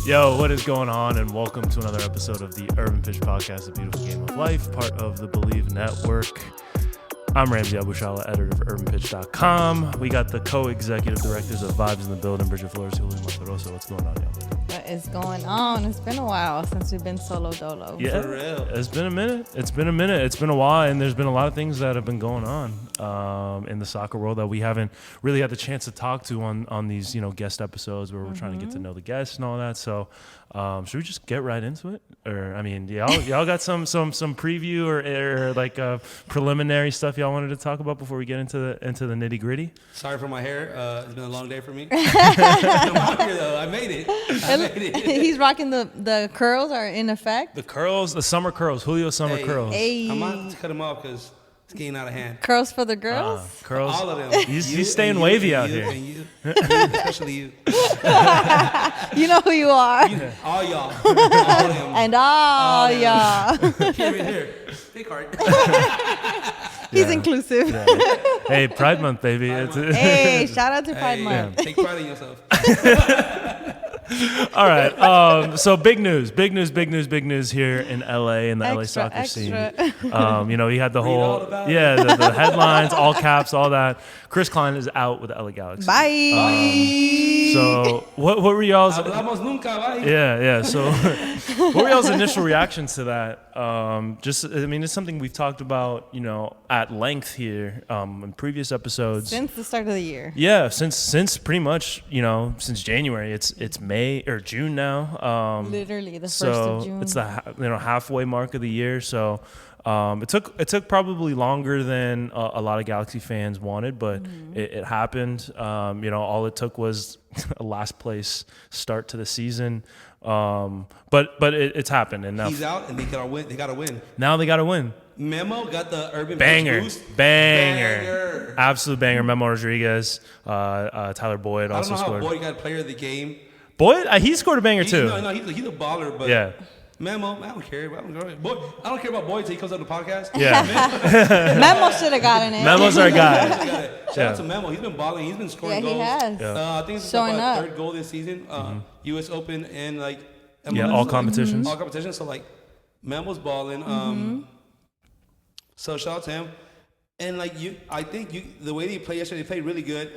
Yo, what is going on? And welcome to another episode of the Urban Pitch Podcast, A Beautiful Game of Life, part of the Believe Network. I'm Ramsey, editor of urbanpitch.com. We got the co-executive directors of Vibes in the building, Brigitte, Julio. What's going on, y'all? What is going on? It's been a while since we've been solo dolo. Yeah, for real. It's been a minute. It's been a while, and there's been a lot of things that have been going on in the soccer world that we haven't really had the chance to talk to on these, guest episodes where we're trying to get to know the guests and all that. So, should we just get right into it? Or, y'all got some preview or like preliminary stuff y'all wanted to talk about before we get into the nitty gritty? Sorry for my hair. It's been a long day for me. I'm out here though. I made it. He's rocking the curls are in effect. The curls, the summer curls, Julio summer curls. Hey. I'm about to cut them off because it's getting out of hand. Curls for the girls? Curls. All of them. He's staying wavy out here. And you, especially you. You know who you are. All y'all. All of them. And all y'all. Here. Big heart. He's inclusive. Yeah. Hey, Pride Month, baby. Hey, shout out to Pride Month. Take pride in yourself. All right. So big news here in LA in the LA soccer scene. He had the whole the headlines, all caps, all that. Chris Klein is out with the LA Galaxy. Bye. So what were y'all's? Hablamos nunca, bye. Yeah. So what were y'all's initial reactions to that? It's something we've talked about, at length here in previous episodes Since the start of the year. Yeah, since pretty much, since January. It's May or June now. Literally the 1st of June. It's the halfway mark of the year. So it took probably longer than a lot of Galaxy fans wanted, but it happened. All it took was a last place start to the season. But it's happened, and now he's out, and they gotta win. Now they gotta win. Memo got the urban banger, boost. banger, absolute banger. Memo Rodriguez, Tyler Boyd also scored. I don't know how Boyd got player of the game. Boyd, he scored a banger too. No, he's a baller, but yeah. Memo, I don't care. I don't care about Boyd until he comes on the podcast. Yeah. Memo should have gotten it. Memo's our guy. Shout out to Memo. He's been balling. He's been scoring goals. Yeah, he has. Yeah. I think it's about third goal this season. US Open and MLS, all competitions. All competitions. So Memo's balling. So shout out to him. And I think the way they played yesterday, they played really good.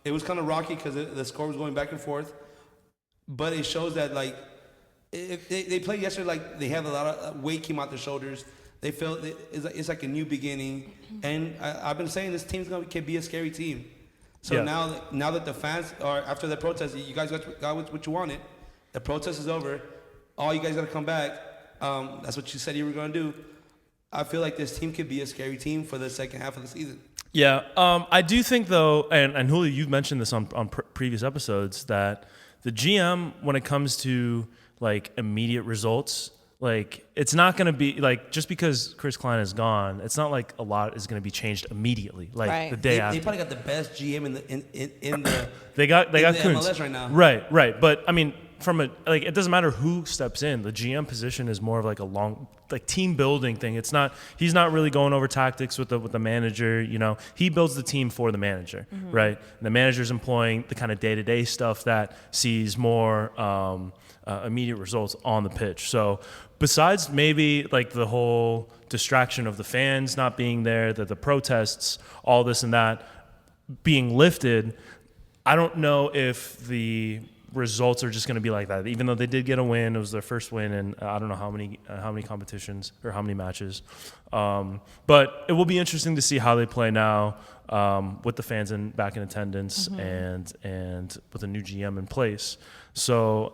It was kind of rocky because the score was going back and forth. But it shows that if they played yesterday, they have a lot of weight came out their shoulders. They felt it's like a new beginning. And I've been saying this team's can be a scary team. So now that the fans are after the protest, you guys got what you wanted. The protest is over. All you guys got to come back. That's what you said you were going to do. I feel like this team could be a scary team for the second half of the season. Yeah, I do think though, and Julio, you've mentioned this on previous episodes that the GM, when it comes to immediate results, it's not going to be just because Chris Klein is gone, it's not like a lot is going to be changed immediately. The day after, they probably got the best GM in the they got the Kuntz. MLS right now. Right. But from it doesn't matter who steps in. The GM position is more of a long team building thing. He's not really going over tactics with the manager. He builds the team for the manager, right? And the manager's employing the kind of day-to-day stuff that sees more immediate results on the pitch. So besides maybe the whole distraction of the fans not being there, the protests, all this and that being lifted, I don't know if the results are just going to be like that. Even though they did get a win, it was their first win in I don't know how many competitions or how many matches. But it will be interesting to see how they play now with the fans back in attendance and with a new GM in place. So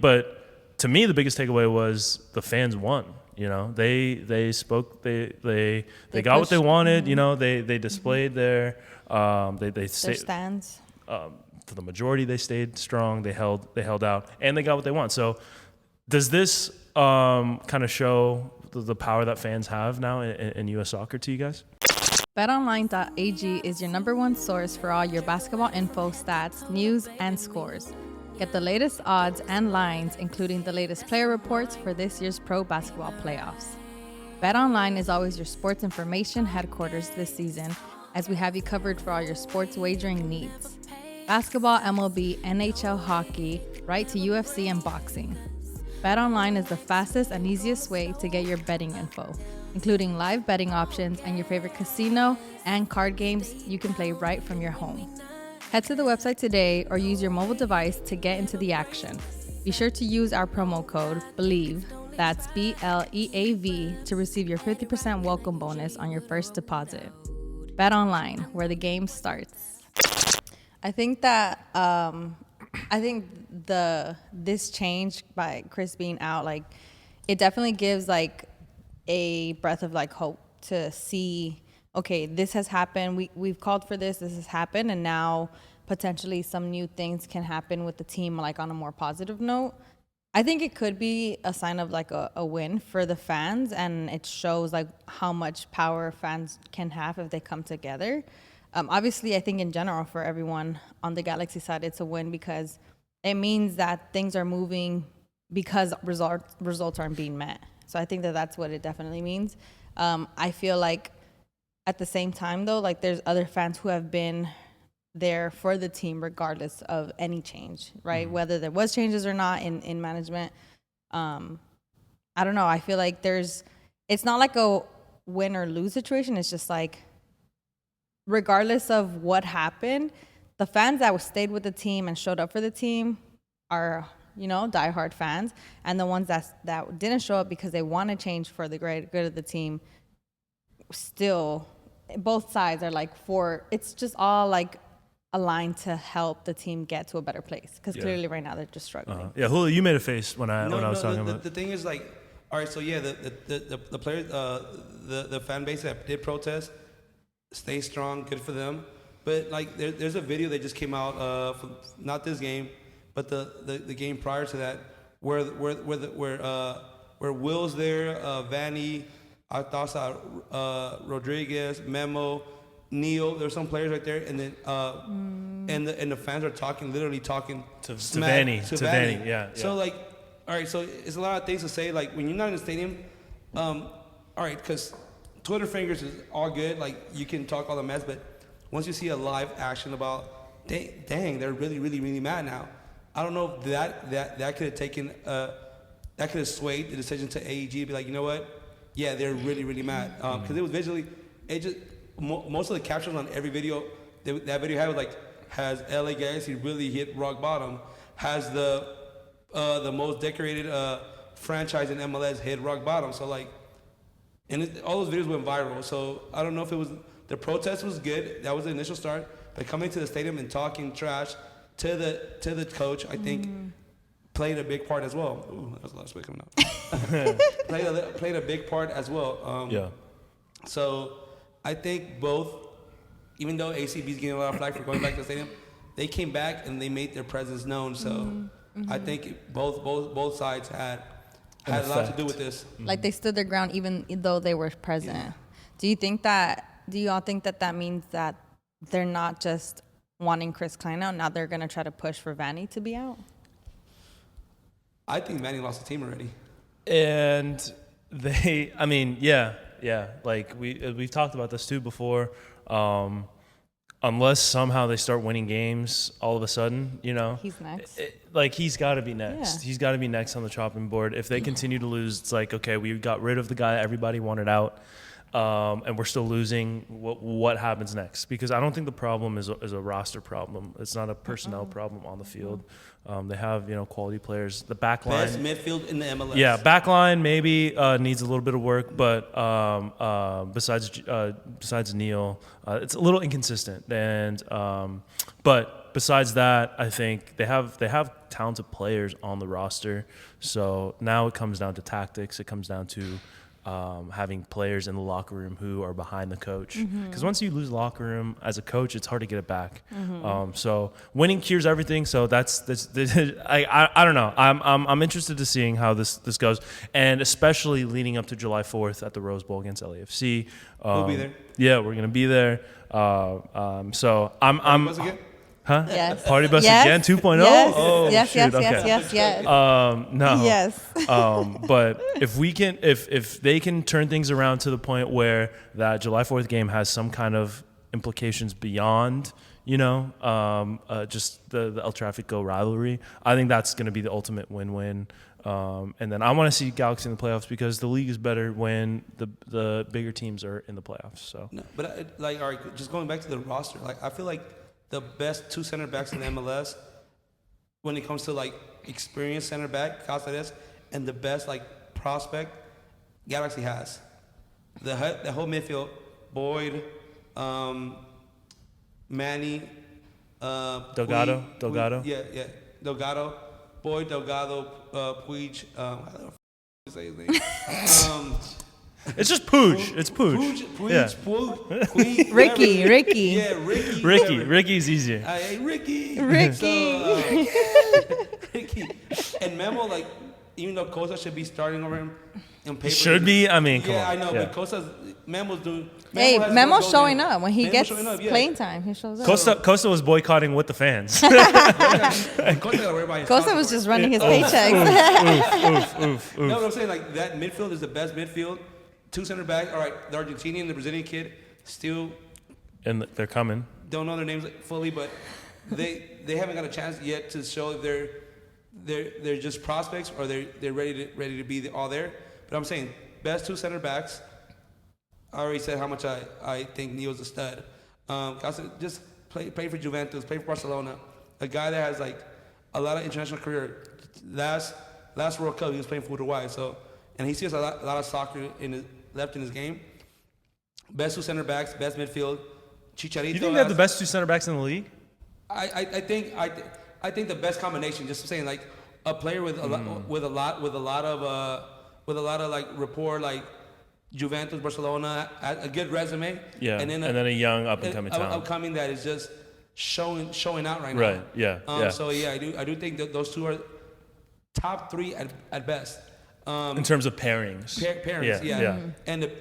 but to me the biggest takeaway was the fans won. They spoke. They got what they wanted. They displayed their stands. For the majority, they stayed strong. They held out, and they got what they want. So, does this kind of show the power that fans have now in U.S. soccer to you guys? BetOnline.ag is your number one source for all your basketball info, stats, news, and scores. Get the latest odds and lines, including the latest player reports for this year's pro basketball playoffs. BetOnline is always your sports information headquarters this season, as we have you covered for all your sports wagering needs. basketball, MLB, NHL, hockey, right to UFC and boxing. BetOnline is the fastest and easiest way to get your betting info, including live betting options and your favorite casino and card games you can play right from your home. Head to the website today or use your mobile device to get into the action. Be sure to use our promo code BELIEVE, that's BLEAV, to receive your 50% welcome bonus on your first deposit. BetOnline, where the game starts. I think that this change by Chris being out, like, it definitely gives like a breath of like hope to see, okay, this has happened. We've called for this has happened, and now potentially some new things can happen with the team, like on a more positive note. I think it could be a sign of like a win for the fans, and it shows like how much power fans can have if they come together. Obviously, I think in general for everyone on the Galaxy side, it's a win because it means that things are moving because results aren't being met. So I think that that's what it definitely means. I feel like at the same time, though, like there's other fans who have been there for the team regardless of any change, right? Mm-hmm. Whether there was changes or not in management. I don't know. I feel like it's not like a win or lose situation. It's just like, regardless of what happened, the fans that stayed with the team and showed up for the team are, diehard fans. And the ones that didn't show up because they want to change for the great good of the team, still, both sides are like it's just all like aligned to help the team get to a better place. Because clearly right now they're just struggling. Yeah, Julio, you made a face when I was talking about it. The thing is, like, all right, so yeah, the players, the fan base that did protest, stay strong, good for them. But like, there's a video that just came out from not this game, but the game prior to that, where Will's there, Vanny, Artasa, Rodriguez, Memo, Neil. There's some players right there, and then and the fans are literally talking to Vanny, yeah. So like, all right, so it's a lot of things to say. Like when you're not in the stadium, all right, because Twitter fingers is all good. Like you can talk all the mess, but once you see a live action about, dang, they're really, really, really mad now. I don't know if that could have taken that could have swayed the decision to AEG to be like, you know what? Yeah, they're really, really mad because it was visually. It just most of the captions on every video that video had was like, has LA Galaxy really hit rock bottom? Has the most decorated franchise in MLS hit rock bottom? So like, and all those videos went viral. So I don't know if it was the protest was good. That was the initial start. But coming to the stadium and talking trash to the coach, I think played a big part as well. Ooh, that was a lot of sweat coming out. played a big part as well. Yeah. So I think both, even though ACB's getting a lot of flack for going back to the stadium, they came back and they made their presence known. So I think both sides had a lot to do with this. Like they stood their ground even though they were present. Yeah. Do you all think that means that they're not just wanting Chris Klein out, now they're going to try to push for Vanny to be out? I think Vanny lost the team already. And yeah. Like we've talked about this too before. Unless somehow they start winning games all of a sudden, he's next. He's got to be next. Yeah. He's got to be next on the chopping board. If they continue to lose, it's like, okay, we got rid of the guy everybody wanted out, and we're still losing. What happens next? Because I don't think the problem is a roster problem. It's not a personnel problem on the field. They have quality players. The back line, best midfield in the MLS. Yeah, back line maybe needs a little bit of work, but besides Neil, it's a little inconsistent. And but besides that, I think they have talented players on the roster. So now it comes down to tactics. It comes down to having players in the locker room who are behind the coach. Because once you lose the locker room as a coach, it's hard to get it back. So winning cures everything. So that's I don't know. I'm interested to seeing how this goes, and especially leading up to July 4th at the Rose Bowl against LAFC. We'll be there. Yeah, we're gonna be there. So I'm. Huh? Yes. Party bus yes. again 2.0? Yes. Oh, yes, shoot. yes, Okay. yes. No. Yes. But if they can turn things around to the point where that July 4th game has some kind of implications beyond, just the El Tráfico rivalry. I think that's going to be the ultimate win-win. And then I want to see Galaxy in the playoffs because the league is better when the bigger teams are in the playoffs. So, No, but all right, just going back to the roster, I feel like the best two center backs in the MLS when it comes to experienced center back, Cáceres, and the best prospect Galaxy has. The whole midfield, Boyd, Manny, Delgado. Delgado, Boyd, Delgado, Puig. I don't know how to say his name. It's just Puig. It's Puig. Puig, Ricky. Yeah, Ricky. Ricky's easier. Hey, Ricky. Ricky. Ricky. And Memo, even though Costa should be starting over him on paper. Should be? I mean, come on. Yeah, I know, Yeah. but Memo's doing. Hey, has Memo's more goals showing than- up. When he Memo's gets showing up, yeah. playing time, he shows up. Costa was boycotting with the fans. Costa gotta worry about his Costa was passport. just running his paychecks. Oof. No, what I'm saying, that midfield is the best midfield. Two center backs. All right, the Argentinian, the Brazilian kid, still And they're coming. don't know their names fully, but they haven't got a chance yet to show if they're just prospects or they're ready to be all there. But I'm saying best two center backs. I already said how much I think Neo's a stud. Just play for Juventus, play for Barcelona. A guy that has a lot of international career. Last World Cup he was playing for Uruguay, and he sees a lot of soccer left in his game. Best two center backs, best midfield. Chicharito. You think they have the best two center backs in the league? I think the best combination. Just saying, a player with a lot of rapport, Juventus, Barcelona, a good resume. Yeah. And then a young up and coming talent. Upcoming that is just showing out right now. Right. Yeah. So I do think that those two are top three at best. In terms of pairings. Pairings, yeah. Yeah. And the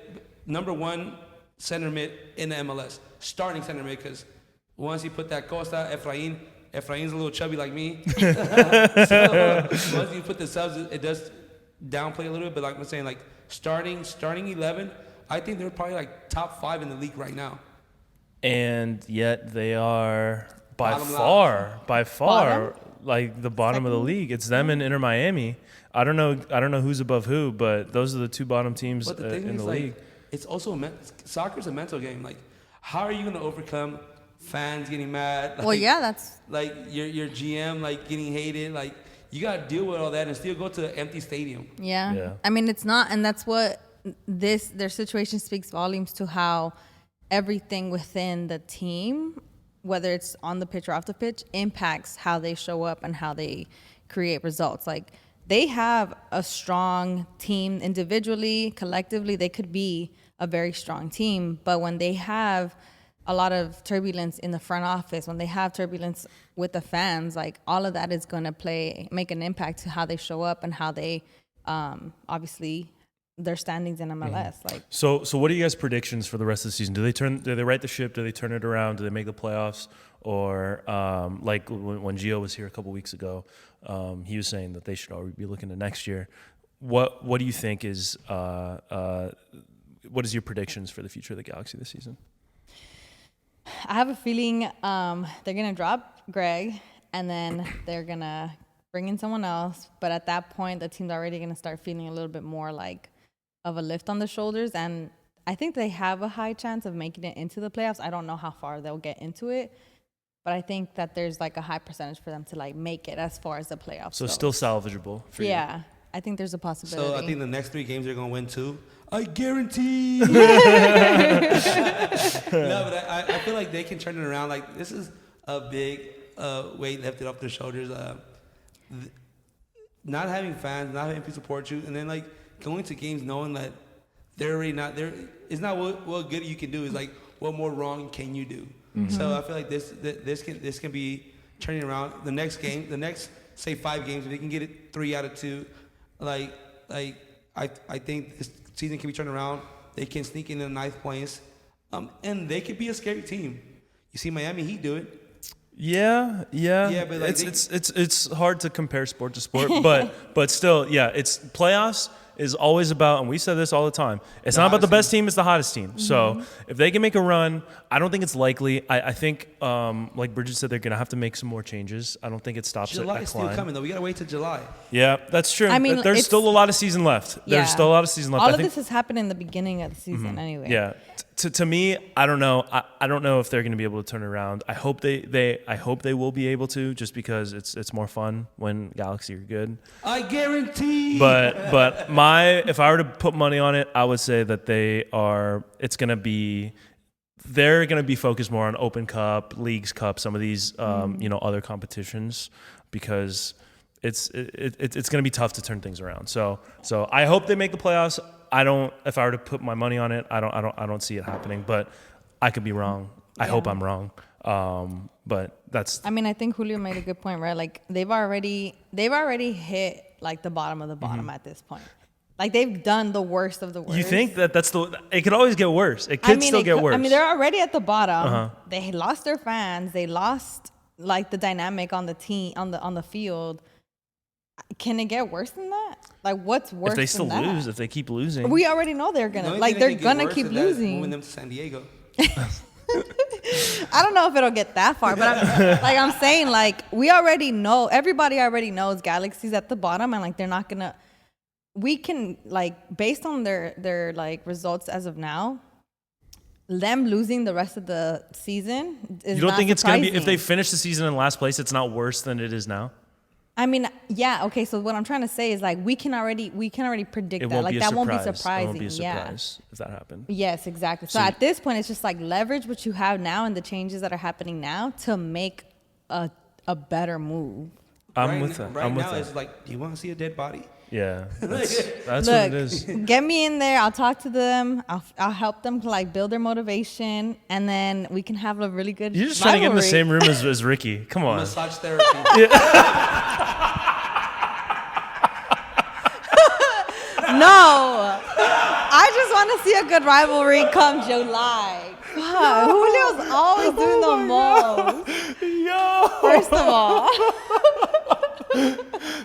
number one center mid in the MLS, starting center mid, because once you put that Costa, Efrain's a little chubby like me. So once you put the subs, it does downplay a little bit. But I'm saying, starting 11, I think they're probably top 5 in the league right now. And yet they are by Bottom far Bottom? the bottom of the league. It's them and Inter Miami. I don't know who's above who, but those are the two bottom teams But the thing in is, the league. it's also soccer's a mental game. How are you going to overcome fans getting mad? Well, yeah, that's your GM getting hated. You got to deal with all that and still go to an empty stadium. yeah. I mean, it's not, and that's what their situation speaks volumes to how everything within the team, whether it's on the pitch or off the pitch, impacts how they show up and how they create results. They have a strong team individually, collectively. They could be a very strong team, but when they have a lot of turbulence in the front office, when they have turbulence with the fans, all of that is going to make an impact to how they show up and how they, obviously, their standings in MLS. So what are you guys' predictions for the rest of the season? Do they right the ship? Do they turn it around? Do they make the playoffs? Or when Gio was here a couple weeks ago, he was saying that they should already be looking to next year. What do you think is what is your predictions for the future of the Galaxy this season? I have a feeling they're going to drop Greg and then they're going to bring in someone else. But at that point, the team's already going to start feeling a little bit more of a lift on the shoulders. And I think they have a high chance of making it into the playoffs. I don't know how far they'll get into it. But I think that there's a high percentage for them to make it as far as the playoffs. So goes. still salvageable for you. Yeah, I think there's a possibility. So I think the next 3 games they're going to win 2. I guarantee. No, but I feel like they can turn it around. This is a big weight lifted off their shoulders. Not having fans, not having people support you, and then going to games knowing that they're already not there. It's not what good you can do. It's what more wrong can you do? Mm-hmm. So I feel like this can be turning around. The next game, the next say 5 games, if they can get it 3 out of 2, I think this season can be turned around. They can sneak in the 9th place, and they could be a scary team. You see Miami Heat do it. Yeah, but it's hard to compare sport to sport, but still, yeah, it's playoffs. is always about, and we said this all the time, it's not about the best team, it's the hottest team. So if they can make a run, I don't think it's likely. I think, like Brigitte said, they're going to have to make some more changes. I don't think it stops July at is still Klein. coming, though. We got to wait till July. Yeah, that's true. I mean, there's still a lot of season left. Yeah. There's still a lot of season left. All I of think, this has happened in the beginning of the season anyway. yeah. To me, I don't know. I don't know if they're going to be able to turn it around. I hope I hope they will be able to, just because it's more fun when Galaxy are good. I guarantee. But if I were to put money on it, I would say that they're going to be focused more on Open Cup, Leagues Cup, some of these other competitions, because it's going to be tough to turn things around. So I hope they make the playoffs. If I were to put my money on it, I don't see it happening, but I could be wrong. I hope I'm wrong. But that's. I mean, I think Julio made a good point, right? Like they've already hit like the bottom of the bottom at this point. Like they've done the worst of the worst. You think it could always get worse. It could still get worse. I mean, they're already at the bottom. They lost their fans. They lost like the dynamic on the team on the field. Can it get worse than that? Like, what's worse? If they still than lose, that? if they keep losing, We already know they're gonna keep losing. Moving them to San Diego. I don't know if it'll get that far, but I'm saying, like, we already know. Everybody already knows Galaxy's at the bottom, and like they're not gonna. We can, like, based on their like results as of now, them losing the rest of the season is. You don't not think it's gonna be, surprising. if they finish the season in last place, it's not worse than it is now? I mean, yeah, okay. So what I'm trying to say is, like, we can already predict that. Like, that won't be surprising. It won't be a surprise if that happened. Yes, exactly. So at this point, it's just like leverage what you have now and the changes that are happening now to make a better move. I'm with that. Right now, it's like, do you want to see a dead body? Yeah, that's Look, what it is. Get me in there. I'll talk to them. I'll help them to like build their motivation, and then we can have a really good. You're just trying to get in the same room as Ricky. Come on. Massage therapy. No, I just want to see a good rivalry come July. God, Julio's always doing the most. Yo. First of all.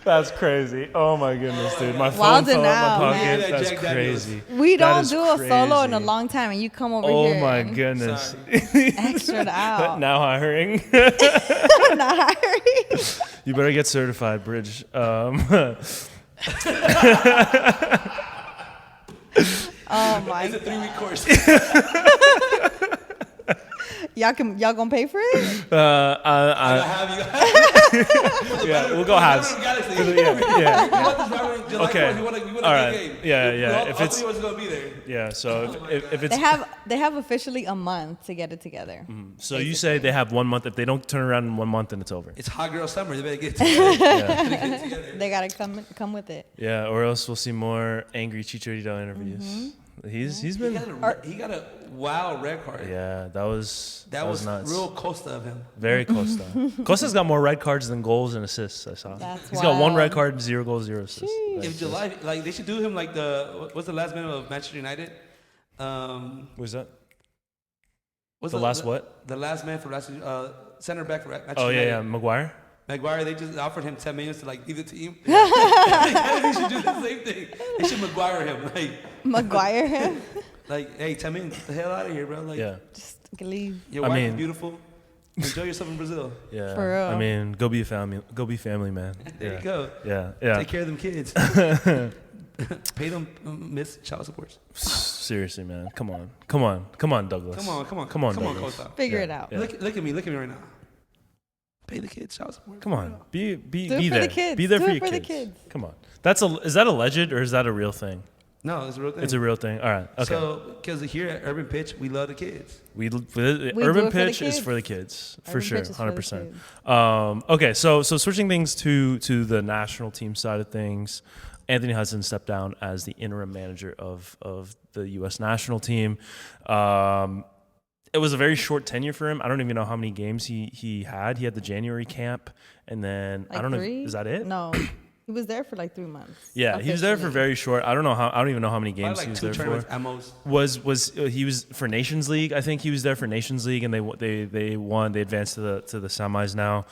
That's crazy. Oh my goodness, dude. My phone Wilding fell out my out, pocket. man. That's Jack crazy. We That don't is do a solo in a crazy. long time, and you come over Oh here. my goodness. Extra out. Now hiring. Not hiring. You better get certified, Bridge. Oh my It's a 3-week course. Y'all gonna pay for it? I have you. Yeah, we'll go halves. Yeah. Okay. You want a All right. good game. Yeah. If it's going to be there. Yeah. So if it's They have officially a month to get it together. so you say they have 1 month. If they don't turn around in 1 month, then it's over. It's hot girl summer. They better get it together. Yeah. They gotta come with it. Yeah. Or else we'll see more angry Chicharito interviews. He's been. He got a wild red card. Yeah. That was nuts. real Costa of him. Very Costa. Costa's got more red cards than goals and assists. I saw. That's He's got 1 wild. red card and 0 goals, 0 assists. If July, like they should do him like what's the last man of Manchester United? What's that? What's The last what? The last man for last center back for Manchester Oh United. yeah, Maguire. Maguire, they just offered him 10 million to like leave the team. They should do the same thing. They should Maguire him. Maguire him. Like, hey, 10 million, get the hell out of here, bro. Like, Yeah. Just leave. your wife is beautiful. Enjoy yourself in Brazil. Yeah. For real. I mean, go be family man. There Yeah. you go. Yeah. Take care of them kids. Pay them miss child support. Seriously, man. Come on, Douglas. Come on, Douglas. Costa. Figure it out. Yeah. Look at me right now. Pay the kids child support. Come on, be Do it there. for the kids. Be there Do for it your for the kids. kids. Come on. Is that alleged or is that a real thing? No, it's a real thing. It's a real thing. All right. Okay. So, because here at Urban Pitch, we love the kids. Urban it for Pitch the is kids. for the kids, for Urban sure, Pitch is for the 100%. Okay, so switching things to the national team side of things, Anthony Hudson stepped down as the interim manager of the U.S. national team. It was a very short tenure for him. I don't even know how many games he had. He had the January camp, and then Like I don't 3? know. Is that it? No. He was there for like 3 months. Yeah, he was there for officially. very short. I don't even know how many games Probably he like was 2 there for. tournaments at most. He was for Nations League? I think he was there for Nations League, and they won. They advanced to the semis now.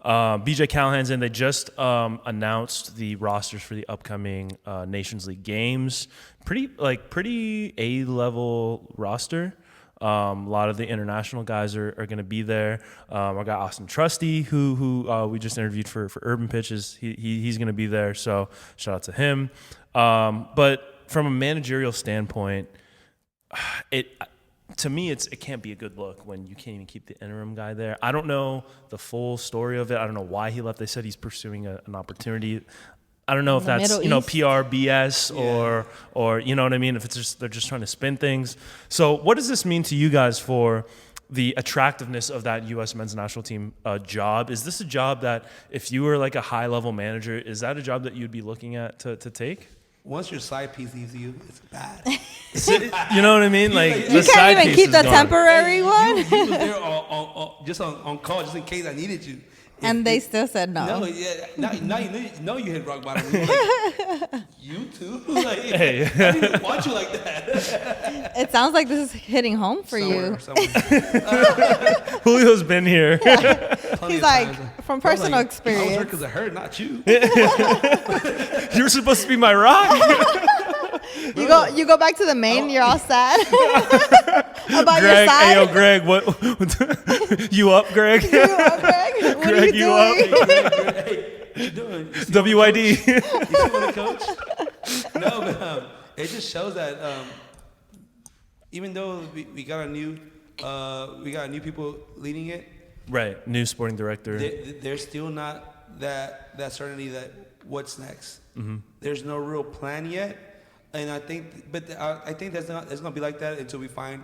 BJ Callahan's in. They just announced the rosters for the upcoming Nations League games. Pretty A-level roster. A lot of the international guys are going to be there. I got Austin Trusty, who we just interviewed for Urban Pitches. He's going to be there, so shout out to him. But from a managerial standpoint, to me, it can't be a good look when you can't even keep the interim guy there. I don't know the full story of it. I don't know why he left. They said he's pursuing an opportunity. I don't know if that's PR BS or you know what I mean. If it's just they're just trying to spin things. So what does this mean to you guys for the attractiveness of that U.S. men's national team job? Is this a job that if you were like a high level manager, is that a job that you'd be looking at to take? Once your side piece leaves you, it's bad. You know what I mean? Like You can't even keep the temporary one. You was there just on call, just in case I needed you. And they still said no. No, yeah. Now you know you hit rock bottom. Like, you too? Like, Hey. I didn't even want you like that. It sounds like this is hitting home for you. Julio's been here. He's like, from personal I was experience. hurt because I heard, not you. You were supposed to be my rock. You go back to the main. You're all sad about your Greg, side. hey, yo, Greg, what? You up, Greg? You up, Greg? What are Greg, you you up? doing? Hey, what you doing? You still WID. You still want to coach? No, but it just shows that even though we got a new people leading it, Right, new sporting director. there's still not that certainty that what's next. Mm-hmm. There's no real plan yet, and I think that's not it's gonna be like that until we find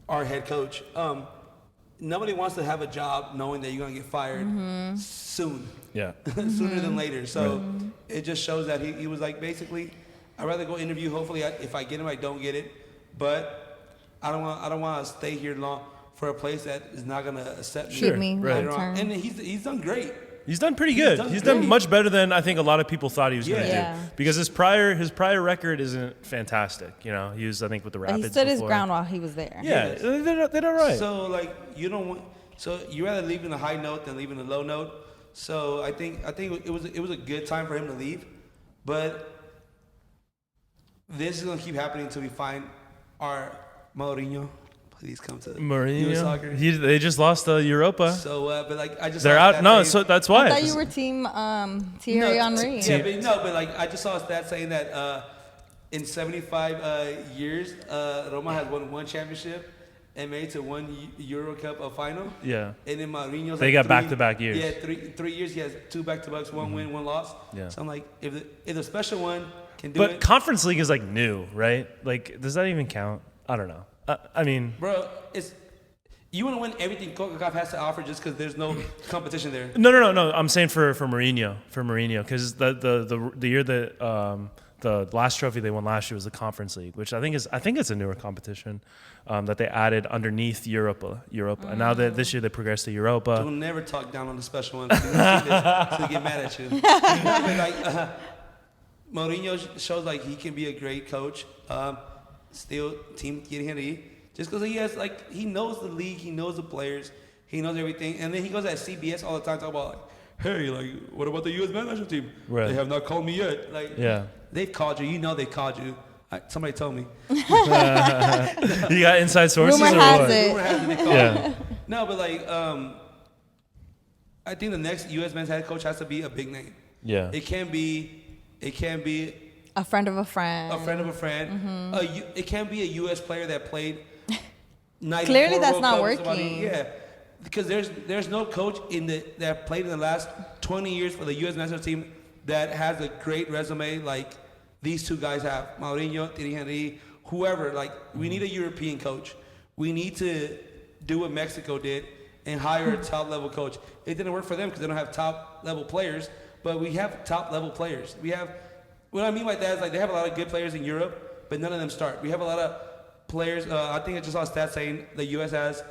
our head coach. Nobody wants to have a job knowing that you're gonna get fired soon. Yeah. Sooner than later. So it just shows that he was like, basically, I'd rather go interview. Hopefully, if I get him, I don't get it. But I don't want to stay here long for a place that is not gonna accept me. Keep me Right. long term. And he's done great. He's done pretty good. He's done great. much better than I think a lot of people thought he was going to Yeah. do. Because his prior record isn't fantastic. You know, he was, I think, with the But Rapids he stood his before. ground while he was there. Yeah, they did all right. So like you don't want. So you rather leave in a high note than leave in a low note. So I think it was a good time for him to leave, but this is gonna keep happening until we find our Mourinho. Please come to US soccer. Mourinho, they just lost the Europa. So, but like I just They're saw a out. stat No, saying- so that's why. I thought you were team Thierry Henry. Yeah, but like I just saw a stat saying that in 75 years, Roma has won one championship and made it to one Euro Cup final. Yeah. And then Mourinho's They got back-to-back years. Yeah, 3 years. He has 2 back-to-backs, one win, one loss. Yeah. So I'm like, if the special one can do But it, Conference League is like new, right? Like, does that even count? I don't know. I mean, bro, you want to win everything CONCACAF has to offer just because there's no competition there. no. I'm saying for Mourinho, because the year that the last trophy they won last year was the Conference League, which I think it's a newer competition that they added underneath Europa, and now that this year they progressed to Europa. Don't never talk down on the special one. So they get mad at you. But like, Mourinho shows like he can be a great coach. Still, team getting Henry. Just because he knows the league, he knows the players, he knows everything. And then he goes at CBS all the time talking about like, hey, like, what about the U.S. men's national team? Right. They have not called me yet. Like, Yeah. They've called you. You know they called you. Somebody told me. You got inside sources Rumor or has what? it. Rumor has it they called Yeah. you. No, but like, I think the next U.S. men's head coach has to be a big name. Yeah. It can't be A friend of a friend. a friend of a friend. It can't be a U.S. player that played 94 Clearly that's World not Cups, working. somebody- Yeah, because there's no coach that played in the last 20 years for the U.S. national team that has a great resume like these two guys have. Mourinho, Thierry Henry, whoever. Like, we need a European coach. We need to do what Mexico did and hire a top-level coach. It didn't work for them because they don't have top-level players, but we have top-level players. We have, what I mean by that is like they have a lot of good players in Europe, but none of them start. We have a lot of players. I think I just saw a stat saying the U.S. has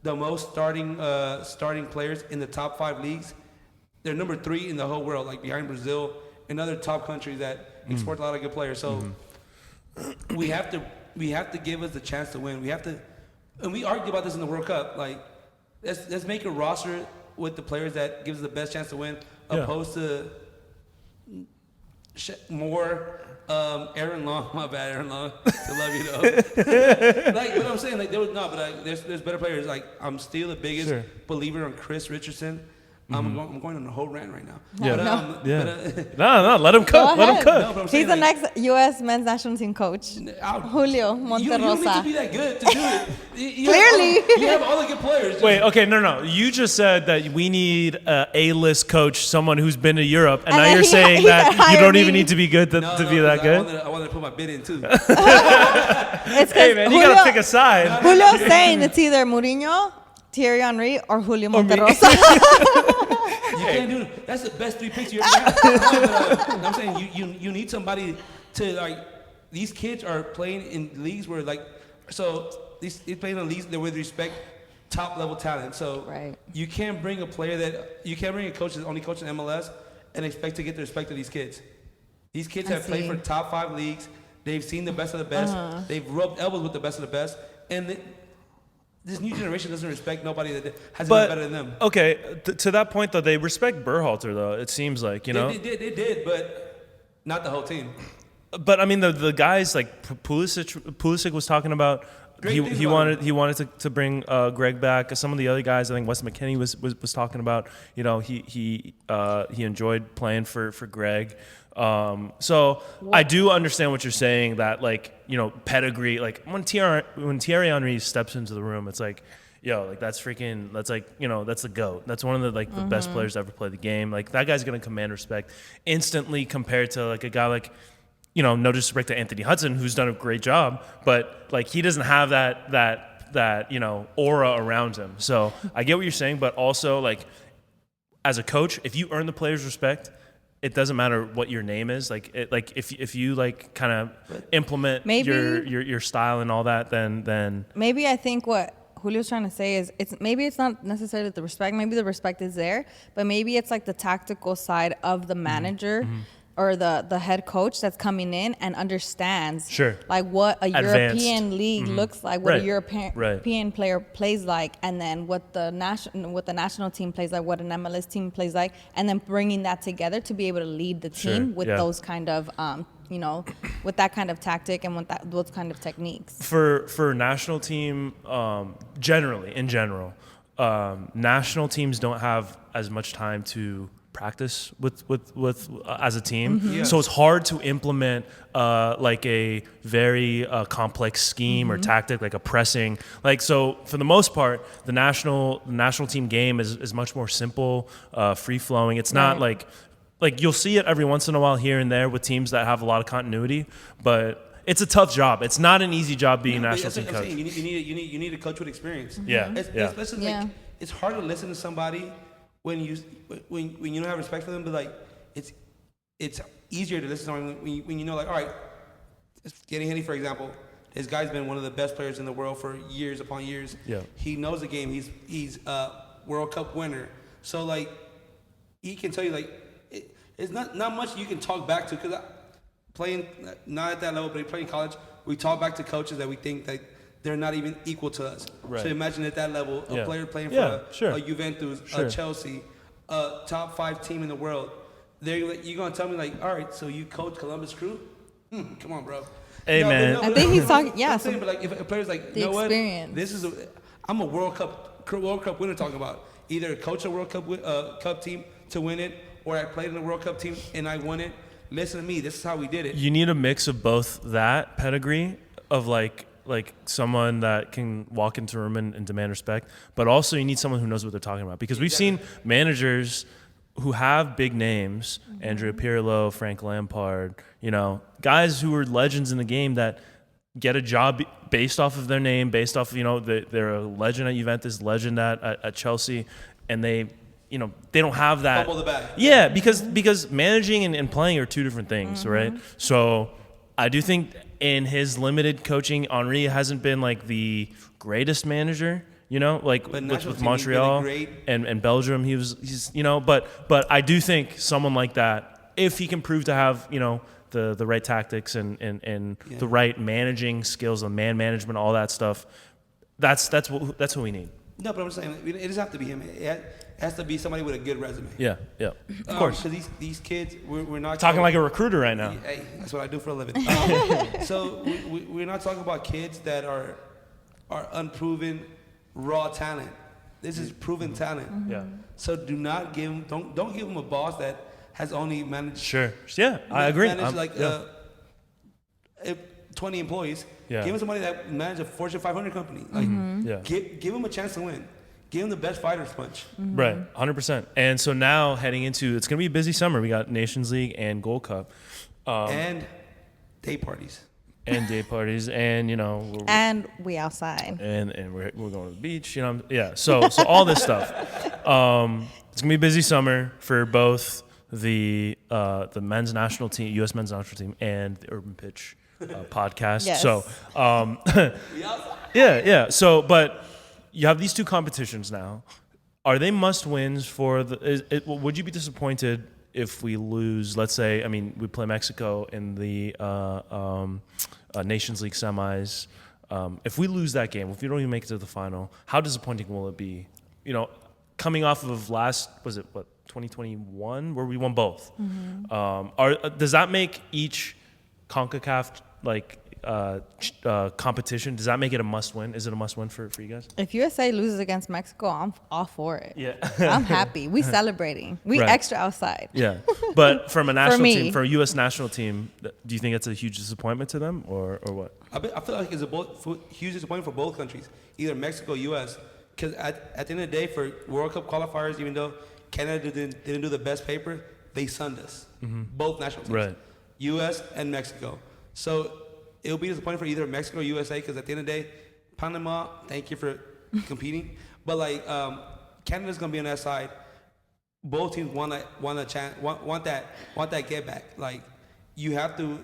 the most starting players in the top 5 leagues they're number 3 in the whole world, like behind Brazil and other top countries that export a lot of good players. So we have to give us the chance to win. We have to, and we argue about this in the World Cup. Like, let's make a roster with the players that gives us the best chance to win, opposed to more Aaron Long. My bad, Aaron Long. I love you though. Like, what I'm saying, like, there's better players. Like, I'm still the biggest believer on Chris Richardson. I'm going on a whole rant right now. Yeah. No, let him cook. Let him cook. No, but I'm He's saying, the like, next U.S. men's national team coach. Julio Monterrosa. You don't need to be that good to do it. Clearly. You have all the good players. Wait, okay, no. You just said that we need a A-list coach, someone who's been to Europe, and now you're saying that you don't even need to be good to be that good? I wanted to put my bid in too. Hey, man, you got to pick a side. Julio's saying it's either Mourinho, Thierry Henry, or Julio Monterrosa. You can't do it. That's the best 3 picks you ever had. I'm saying you need somebody to, like, these kids are playing in leagues where, like, so these playing in leagues that with respect top level talent. So you can't bring a coach that's only coaching MLS and expect to get the respect of these kids. These kids have played for top 5 leagues. They've seen the best of the best. They've rubbed elbows with the best of the best, and this new generation doesn't respect nobody that has been better than them. Okay, to that point, though, they respect Berhalter, though, it seems like, you know? They did, but not the whole team. But, I mean, the guys, like, Pulisic was talking about, he wanted to bring Greg back. Some of the other guys, I think Wes McKennie was talking about, you know, he enjoyed playing for Greg. So I do understand what you're saying, that, like, you know, pedigree, like when Thierry Henry steps into the room, it's like, yo, like that's like, you know, that's the GOAT. That's one of the, like, the best players to ever play the game. Like, that guy's going to command respect instantly compared to, like, a guy like, you know, no disrespect to Anthony Hudson, who's done a great job, but, like, he doesn't have that, you know, aura around him. So I get what you're saying, but also, like, as a coach, if you earn the players' respect, it doesn't matter what your name is. Like, if you, like, kind of implement your style and all that, then maybe I think what Julio's trying to say is it's not necessarily the respect. Maybe the respect is there, but maybe it's like the tactical side of the manager or the head coach that's coming in and understands like what a European league looks like, what a European player plays like, and then what the national team plays like, what an MLS team plays like, and then bringing that together to be able to lead the team with those kind of you know, with that kind of tactic and with those kind of techniques. For national team, in general, national teams don't have as much time to practice with as a team, so it's hard to implement like a very complex scheme or tactic, like a pressing. Like, so for the most part, the national team game is much more simple, free flowing. It's not like you'll see it every once in a while here and there with teams that have a lot of continuity, but it's a tough job. It's not an easy job being a national team coach. You need a coach with experience. Yeah. It's hard to listen to somebody when you don't have respect for them, but, like, it's easier to listen to someone when you know, like, all right, Getty Henny, for example, this guy's been one of the best players in the world for years upon years. Yeah. He knows the game. He's a World Cup winner. So, like, he can tell you, like, it's not much you can talk back to, because playing, not at that level, but playing college, we talk back to coaches that we think that they're not even equal to us. Right. So imagine at that level, a player playing for a Juventus, a Chelsea, a top 5 team in the world. You're going to tell me, like, all right, so you coach Columbus Crew? Come on, bro. Hey, man. I think he's talking, but, like, if a player's like, you know what? I'm a World Cup winner talking about. Either coach a World Cup team to win it, or I played in a World Cup team and I won it. Listen to me. This is how we did it. You need a mix of both that pedigree of, like someone that can walk into a room and demand respect, but also you need someone who knows what they're talking about, because we've seen managers who have big names, Andrea Pirlo, Frank Lampard, you know, guys who are legends in the game that get a job based off of their name, based off of, you know, they're a legend at Juventus, legend at Chelsea, and they don't have that. Bubble the bag. Yeah, because managing and playing are two different things, right? So I do think in his limited coaching, Henry hasn't been, like, the greatest manager. You know, like But with national team, Montreal he's been and Belgium, he's you know, but I do think someone like that, if he can prove to have, you know, the right tactics and the right managing skills, the man management, all that stuff, that's who we need. No, but I'm saying it doesn't have to be him. It has to be somebody with a good resume. Yeah, of course. Because these kids, we're not Talking like a recruiter right now. Hey, that's what I do for a living. So we're not talking about kids that are unproven, raw talent. This is proven talent. Yeah. So do not give him, don't give him a boss that has only managed. Sure. Yeah, I agree. Managed 20 employees. Yeah. Give him somebody that managed a Fortune 500 company. Like, give him a chance to win. Give him the best fighter's punch. Right, 100%. And so now heading into, it's going to be a busy summer. We got Nations League and Gold Cup. And day parties. And day parties, and you know, and we outside, and we're going to the beach, you know, So all this stuff. It's gonna be a busy summer for both the men's national team, U.S. men's national team, and the Urban Pitch podcast. Yes. So, yeah. So, but you have these two competitions now. Are they must wins for the? Would you be disappointed if we lose? Let's say, I mean, we play Mexico in the Nations League semis. If we lose that game, if we don't even make it to the final, how disappointing will it be? You know, coming off of last, was it 2021, where we won both? Does that make each CONCACAF competition, does that make it a must win? Is it a must win for you guys? If USA loses against Mexico, I'm all for it. Yeah. I'm happy. We celebrating. We extra outside. Yeah. But from a national me. team, for a U.S. national team, do you think it's a huge disappointment to them or what? I feel like it's a huge disappointment for both countries, either Mexico, U.S. Because at the end of the day, for World Cup qualifiers, even though Canada didn't do the best paper, they sunned us. Both national teams. Right. U.S. and Mexico. So it'll be disappointing for either Mexico or USA because at the end of the day, Panama, thank you for competing. But Canada's gonna be on that side. Both teams want a chance, want that get back. Like you have to,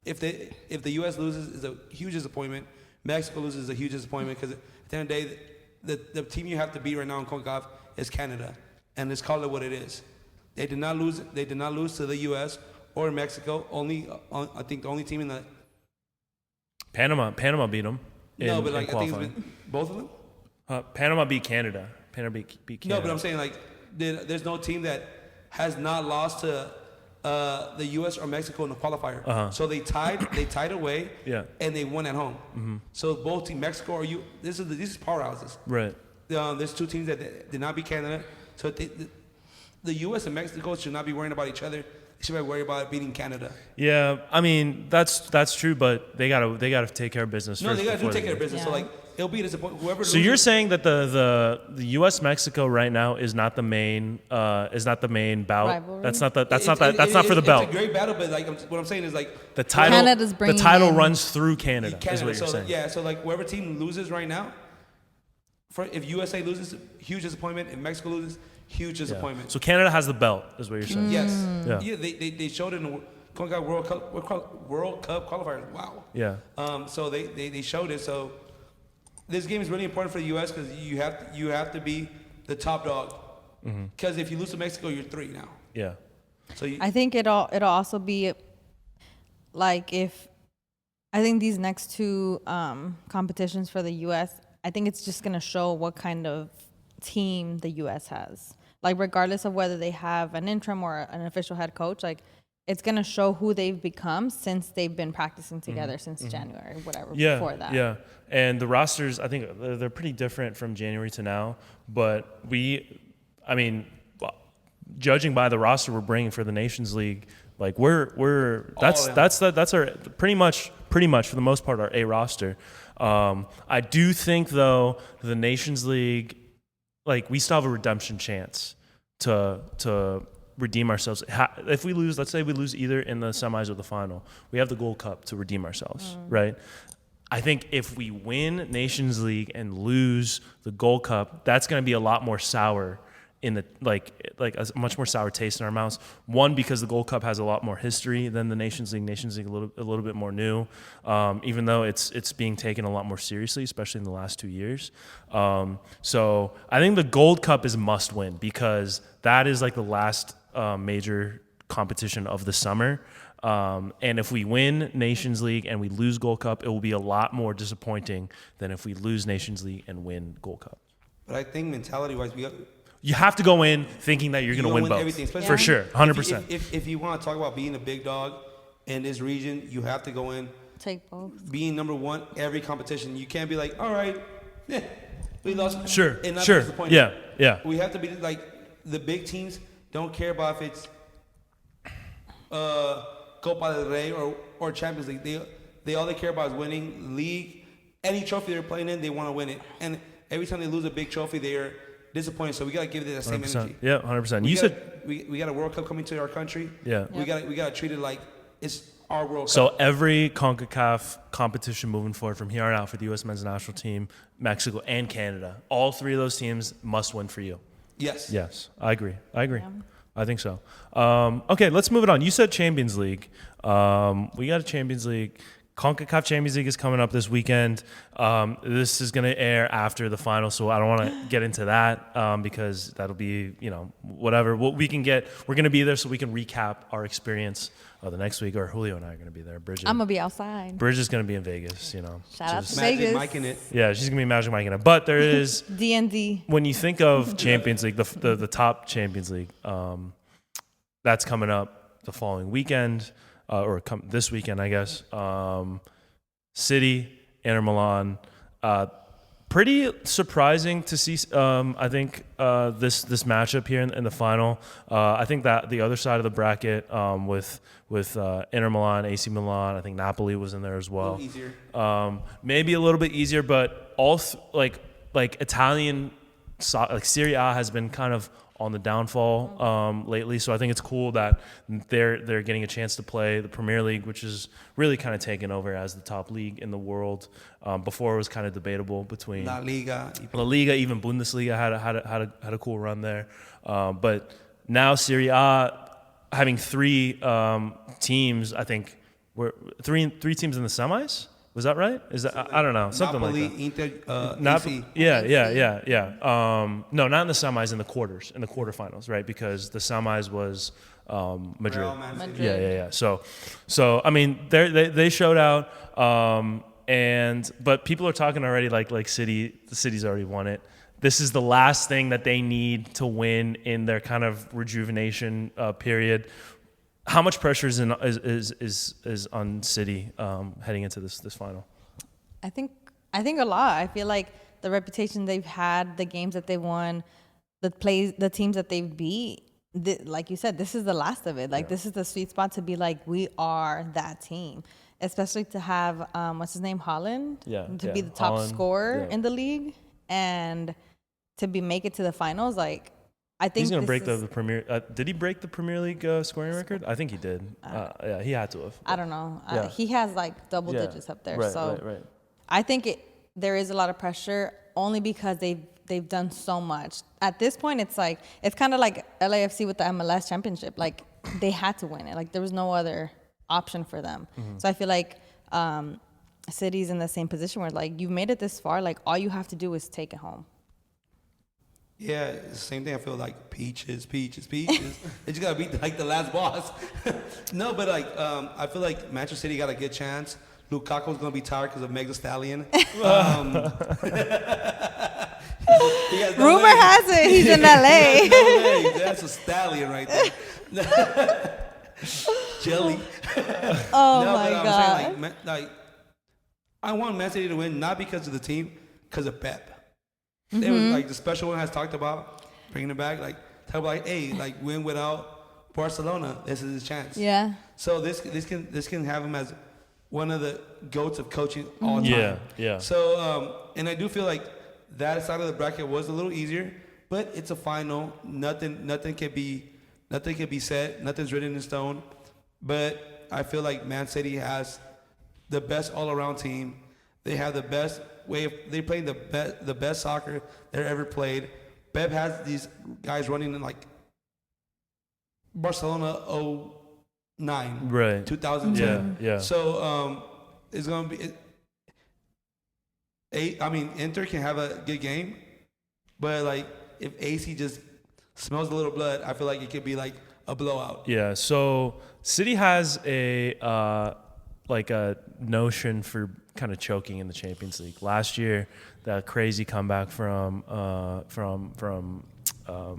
if the US loses, is a huge disappointment. Mexico loses is a huge disappointment because at the end of the day, the team you have to beat right now in CONCACAF is Canada, and let's call it what it is. They did not lose. They did not lose to the US or Mexico. I think the only team in the Panama beat them. No, but I think it's been both of them. Panama beat Canada. Panama beat Canada. No, but I'm saying there's no team that has not lost to the U.S. or Mexico in the qualifier. So they tied away. Yeah. And they won at home. So both teams, Mexico or these is powerhouses. Right. There's two teams that did not beat Canada. So the U.S. and Mexico should not be worrying about each other. They should be worried about beating Canada. Yeah, I mean that's true, but they gotta take care of business. No, they gotta take care of business. Yeah. So it'll be disappointing. Whoever. So you're saying that the U.S. Mexico right now is not the main bout. Rivalry? That's not for the belt. It's a great battle, but what I'm saying is the title. Canada's bringing the title runs through Canada. Is what you're saying. Yeah, so whoever team loses right now, if USA loses, huge disappointment. If Mexico loses, huge disappointment. Yeah. So Canada has the belt, is what you're saying. Yes. Yeah. They showed it in the CONCACAF World Cup qualifiers. Wow. Yeah. So they showed it. So this game is really important for the U.S. because you have to be the top dog. Because if you lose to Mexico, you're 3 now. Yeah. So I think it'll also be I think these next two competitions for the U.S. I think it's just gonna show what kind of team the U.S. has. Regardless of whether they have an interim or an official head coach, it's going to show who they've become since they've been practicing together since January, whatever, before that. Yeah, and the rosters, I think they're pretty different from January to now, but judging by the roster we're bringing for the Nations League, that's our pretty much for the most part our A roster. I do think though the Nations League, we still have a redemption chance to redeem ourselves. If we lose, let's say we lose either in the semis or the final, we have the Gold Cup to redeem ourselves, right? I think if we win Nations League and lose the Gold Cup, that's going to be a lot more sour in the like a much more sour taste in our mouths. One, because the Gold Cup has a lot more history than the Nations League. Nations League a little bit more new, even though it's being taken a lot more seriously, especially in the last 2 years. So I think the Gold Cup is a must win because that is like the last major competition of the summer. And if we win Nations League and we lose Gold Cup, it will be a lot more disappointing than if we lose Nations League and win Gold Cup. But I think mentality-wise, you have to go in thinking that you're going to win both. Everything, for sure, 100%. If you want to talk about being a big dog in this region, you have to go in. Take both. Being number one every competition. You can't be like, all right, we lost. Sure, and not sure. disappointed. Yeah. We have to be like the big teams. Don't care about if it's Copa del Rey or Champions League. They all they care about is winning league. Any trophy they're playing in, they want to win it. And every time they lose a big trophy, they are disappointed. So we gotta give it that same energy. Yeah, 100%. We got a World Cup coming to our country. Yeah. We gotta treat it like it's our World Cup. So every CONCACAF competition moving forward from here on out for the U.S. men's national team, Mexico and Canada, all three of those teams must win for you. Yes. I agree. Yeah. I think so. Okay, let's move it on. You said Champions League. We got a Champions League. CONCACAF Champions League is coming up this weekend. This is going to air after the final, so I don't want to get into that because that'll be, whatever. What we can get, we're going to be there so we can recap our experience the next week, or Julio and I are going to be there. Brigitte. I'm going to be outside. Bridget's going to be in Vegas, Shout out to Magic Vegas. Mike in it. Yeah, she's going to be Magic Mike in it. But there is... D&D. When you think of Champions League, the top Champions League, that's coming up the following weekend, this weekend, I guess. City, Inter Milan. Pretty surprising to see, I think, this matchup here in the final. I think that the other side of the bracket with Inter Milan, AC Milan, I think Napoli was in there as well. A little easier. Maybe a little bit easier, but all like Italian, like Serie A has been kind of on the downfall lately. So I think it's cool that they're getting a chance to play the Premier League, which is really kind of taken over as the top league in the world. Before it was kind of debatable between La Liga, even Bundesliga had a cool run there. But now Serie A having three teams, I think we're three teams in the semis. Was that right? Is that I don't know, something Napoli, like that. Inter, AC. Yeah. No, not in the semis, in the quarterfinals, right? Because the semis was Madrid. Yeah. So I mean, they showed out, but people are talking already like City. The City's already won it. This is the last thing that they need to win in their kind of rejuvenation period. How much pressure is on City heading into this final? I think a lot. I feel like the reputation they've had, the games that they won, the teams that they've beat. Like you said, this is the last of it. This is the sweet spot to be like, we are that team. Especially to have what's his name, Haaland, to be the top scorer in the league and to make it to the finals. Like, I think he's going to break the Premier. Did he break the Premier League scoring record? I think he did. Yeah, he had to have. I don't know. He has like double digits up there. Right. I think there is a lot of pressure only because they've done so much. At this point, it's kind of like LAFC with the MLS championship. Like, they had to win it. Like, there was no other option for them. Mm-hmm. So I feel like City's in the same position where like, you've made it this far. Like, all you have to do is take it home. Yeah, it's the same thing. I feel like peaches. They just gotta beat like the last boss. No, but like I feel like Manchester City got a good chance. Lukaku's gonna be tired because of Meg the Stallion. Rumor has it he's in LA. That's a stallion right there. Jelly. Oh my God. Saying, I want Man City to win not because of the team, because of Pep. They was like the special one has talked about bringing it back. Like talk about hey, like win without Barcelona. This is his chance. Yeah. So this can have him as one of the goats of coaching all time. Yeah. So and I do feel like that side of the bracket was a little easier, but it's a final. Nothing can be said. Nothing's written in stone. But I feel like Man City has the best all-around team. They have the best way of they play the best soccer they've ever played. Pep has these guys running in like Barcelona 09, right, 2010. yeah. So it's gonna be. Inter can have a good game, but like if AC just smells a little blood, I feel like it could be like a blowout. Yeah. So City has a notion for kind of choking in the Champions League. Last year, that crazy comeback from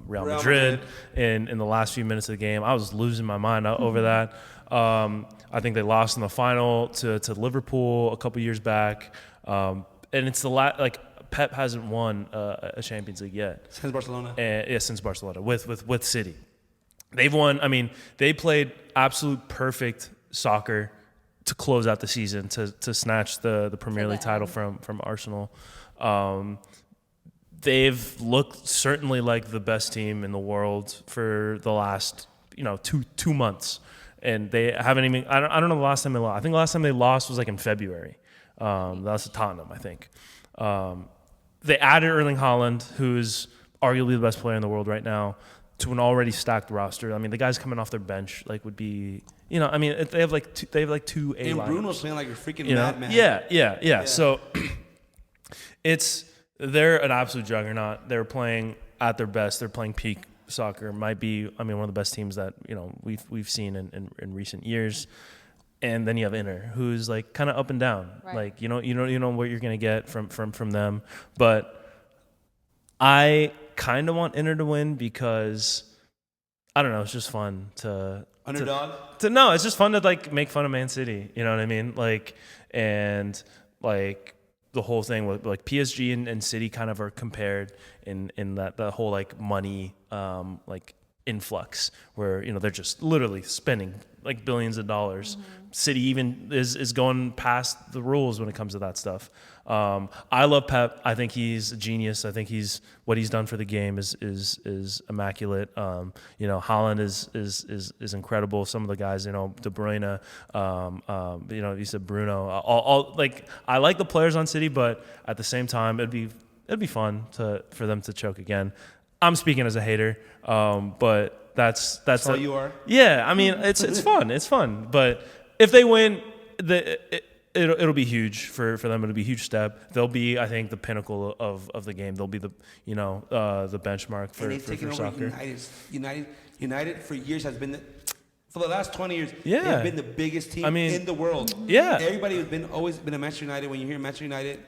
Real Madrid in the last few minutes of the game, I was losing my mind over that. I think they lost in the final to Liverpool a couple years back, and it's Pep hasn't won a Champions League yet Since Barcelona. since Barcelona with City. They've won. I mean, they played absolute perfect soccer to close out the season to snatch the Premier League title from Arsenal. They've looked certainly like the best team in the world for the last 2 months, and they haven't even. I don't know the last time they lost. I think the last time they lost was like in February. That was to Tottenham, I think. They added Erling Haaland, who's arguably the best player in the world right now, to an already stacked roster. I mean, the guys coming off their bench would be, they have like two A And liners. Bruno's playing like a freaking madman. Yeah. So they're an absolute juggernaut. They're playing at their best. They're playing peak soccer. Might be, one of the best teams that we've seen in recent years. And then you have Inter, who's like kind of up and down. Right. Like you know what you're gonna get from them. But I kind of want Inter to win because I don't know. It's just fun to Underdog. No, it's just fun to make fun of Man City. You know what I mean? And the whole thing with PSG and City kind of are compared in that the whole money influx where they're just literally spending billions of dollars. Mm-hmm. City even is going past the rules when it comes to that stuff. I love Pep. I think he's a genius. I think what he's done for the game is immaculate. Haaland is incredible. Some of the guys, De Bruyne, you said Bruno. All I like the players on City, but at the same time, it'd be fun for them to choke again. I'm speaking as a hater, but that's all you are. Yeah, I mean it's fun. It's fun, but if they win, it'll be huge for them. It'll be a huge step. They'll be, I think, the pinnacle of the game. They'll be the the benchmark for soccer. United for years has been for the last 20 years. Yeah. They've been the biggest team in the world. Yeah, everybody has always been a Manchester United. When you hear Manchester United.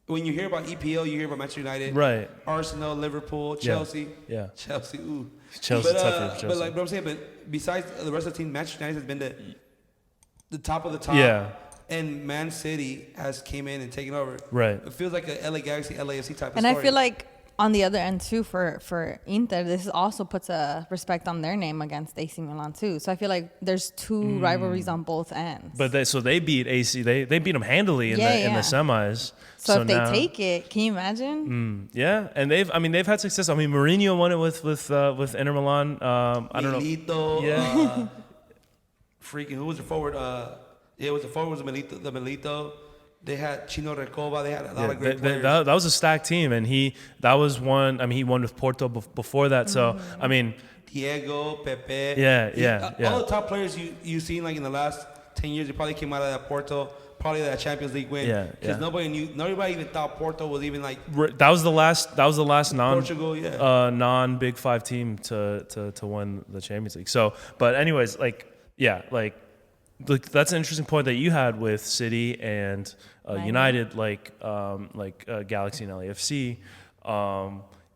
When you hear about EPL, you hear about Manchester United, right? Arsenal, Liverpool, Chelsea, yeah. Chelsea. Ooh, Chelsea, but, tough for Chelsea. But I'm saying, but besides the rest of the team, Manchester United has been the top of the top. Yeah. And Man City has came in and taken over. Right. It feels like a LA Galaxy, LAFC type of and story. I feel like on the other end too, for Inter, this also puts a respect on their name against AC Milan too. So I feel like there's two rivalries on both ends. But they beat AC. They beat them handily in the semis. So if they take it, can you imagine? Yeah, and they've had success. I mean, Mourinho won it with Inter Milan. I don't know. Yeah. Freaking who was the forward? It was the forward was Milito. They had Chino Recoba. They had a lot of great players. That was a stacked team, and he won. I mean, he won with Porto before that. So I mean, Diego, Pepe. Yeah. All the top players you've seen in the last 10 years, they probably came out of that Porto. Probably that Champions League win. Yeah. Because nobody even thought Porto was even that was the last Portugal, non Big Five team to win the Champions League. So, but anyways, that's an interesting point that you had with City and United, Galaxy and LAFC.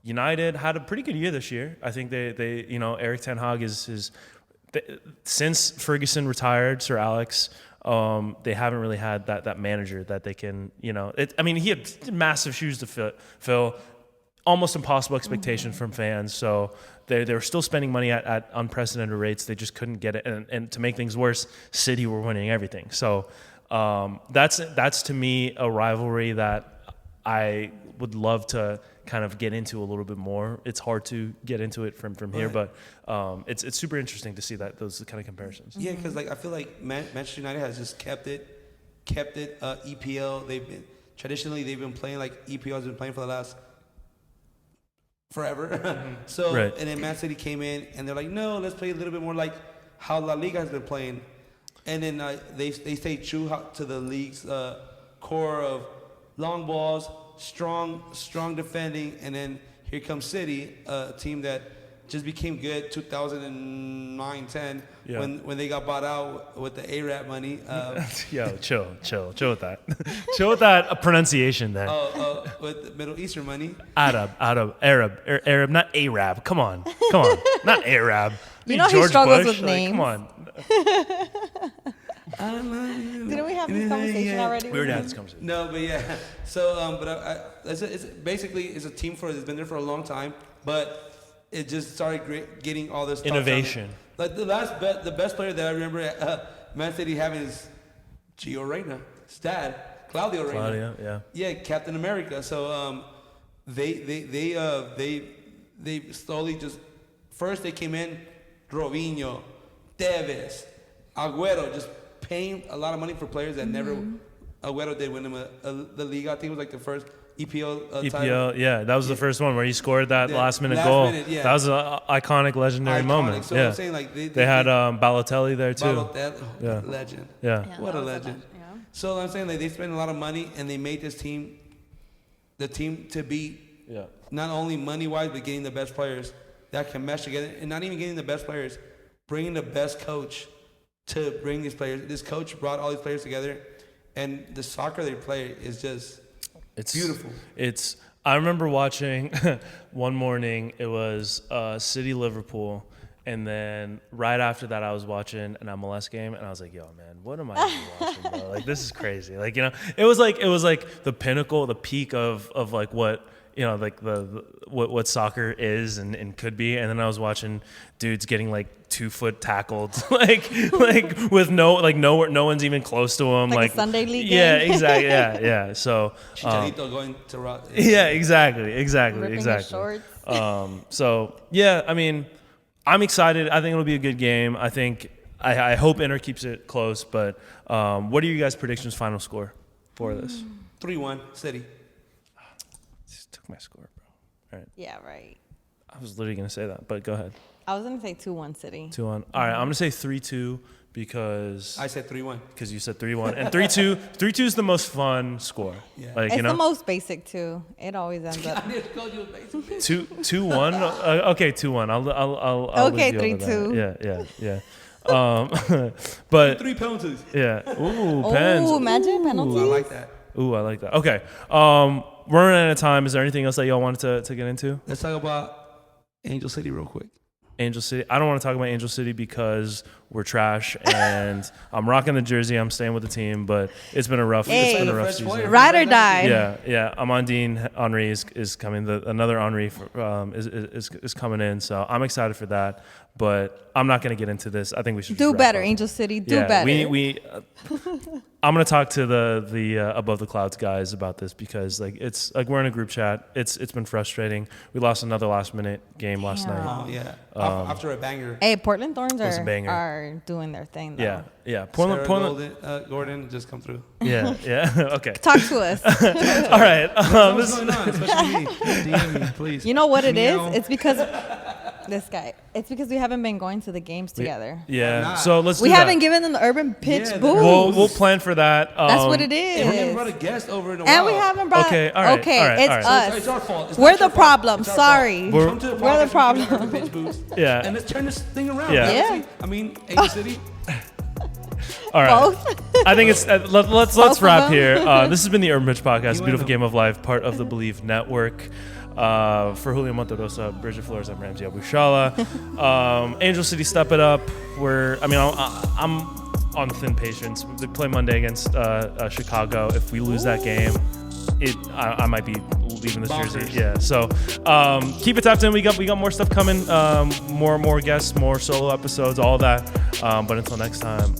United had a pretty good year this year. I think they Eric Ten Hag is since Ferguson retired, Sir Alex. They haven't really had that manager that they can, he had massive shoes to fill, almost impossible expectation from fans. So they were still spending money at unprecedented rates. They just couldn't get it. And to make things worse, City were winning everything. So that's to me a rivalry that I would love to kind of get into a little bit more. It's hard to get into it from here, but it's super interesting to see those kind of comparisons. Yeah, because I feel like Manchester United has just kept it. EPL. They've been traditionally playing EPL has been playing for the last forever. So, Right. and then Man City came in, and they're like, no, let's play a little bit more like how La Liga has been playing. And then they stayed true to the league's core of long balls, strong defending, and then here comes City, a team that just became good 2009-10 when they got bought out with the Arab money. Yo, chill with that. Chill with that pronunciation there. With the Middle Eastern money. Arab, not Arab. Come on, not Arab. You know he George struggles Bush? with names. Come on. Didn't we have this conversation already? We already had this conversation. No, but yeah. So, it's basically it's a team that's been there for a long time, but it just started getting all this Innovation. Like the best player that I remember Man City having is Gio Reyna, his dad, Claudio Reyna. Yeah, Captain America. So they slowly just first they came in, Robinho, Tevez, Agüero, just paying a lot of money for players that never. Agüero did win him the league. I think it was like the first EPL title. Yeah, that was the first one where he scored that last minute goal. That was an iconic, legendary moment. So I'm saying like they had Balotelli there too. Legend. Yeah. What a legend. Yeah. So I'm saying like they spent a lot of money and they made this team, the team to beat. Yeah. Not only money wise, but getting the best players that can mesh together, and not even getting the best players, bringing the best coach to bring these players. This coach brought all these players together, and the soccer they play is just. It's beautiful. I remember watching one morning, it was City Liverpool, and then right after that I was watching an MLS game, and I was like, yo man, what am I even watching, bro? Like this is crazy. Like, you know, it was like the pinnacle, the peak of like what, you know, like what soccer is and could be. And then I was watching dudes getting like 2 foot tackled, like with no one's even close to him. Like a Sunday league yeah, game. exactly. Yeah. So Chicharito going to rock. yeah, exactly. Ripping his shorts. So yeah, I mean, I'm excited. I think it'll be a good game. I hope Inter keeps it close. But what are you guys' predictions? Final score for this? 3-1 City. Just took my score, bro. All right. Yeah, right. I was literally gonna say that, but go ahead. I was gonna say 2-1 City. 2-1. All right, I'm gonna say 3-2 because I said 3-1. Because you said 3-1, and 3-2 is the most fun score. Yeah. Like, It's you know, the most basic too. It always ends up. 2-1. Okay, 2-1. I'll Okay, leave you over 3-2. that. Yeah. But 3 penalties. yeah. Ooh, pens. Oh, imagine penalties. I like that. Ooh, I like that. Okay. We're running out of time. Is there anything else that y'all wanted to get into? Let's talk about Angel City real quick. Angel City. I don't want to talk about Angel City because we're trash, and I'm rocking the jersey. I'm staying with the team, but it's been a rough. Hey. It's been a rough season. Ride or die. Yeah. Amandine Henry is coming. Another Henry is coming in, so I'm excited for that. But I'm not going to get into this. I think we should Do just wrap better, up. Angel City. Do better. I'm gonna talk to the Above the Clouds guys about this because like it's like we're in a group chat. It's been frustrating. We lost another last minute game last night. Oh yeah, after a banger. Hey, Portland Thorns was a banger. are doing their thing though. Yeah. Portland Gordon just come through. Yeah. Okay. Talk to us. All right. What's going on? Especially me. DM me, please. You know what it is? Meow. It's because this guy. It's because we haven't been going to the games together. Yeah. So let's. We do haven't that. given them the urban pitch Yeah, boost. We'll plan for that. That's what it is. And we never brought a guest over in a while. And we haven't brought. Okay, all right, Okay, all right, it's all right. us. So it's our fault. It's We're not the your fault. problem. It's our Sorry. fault. Come to the We're the podcast, problem. we give you the pitch boost. Yeah. And let's turn this thing around. Yeah. Yeah. I mean, Angel City. All right. Both. I think it's let's of wrap them. here. This has been the Urban Pitch Podcast, You Beautiful know. Game of Life, part of the Believe Network. For Julio Monterosa, Brigitte Flores, I'm Ramsey Abushala. Angel City, step it up. I'm on thin patience. They play Monday against Chicago. If we lose that game, I might be leaving this Bonkers. jersey. Yeah. So keep it tapped in. We got more stuff coming. More guests, more solo episodes, all that. But until next time.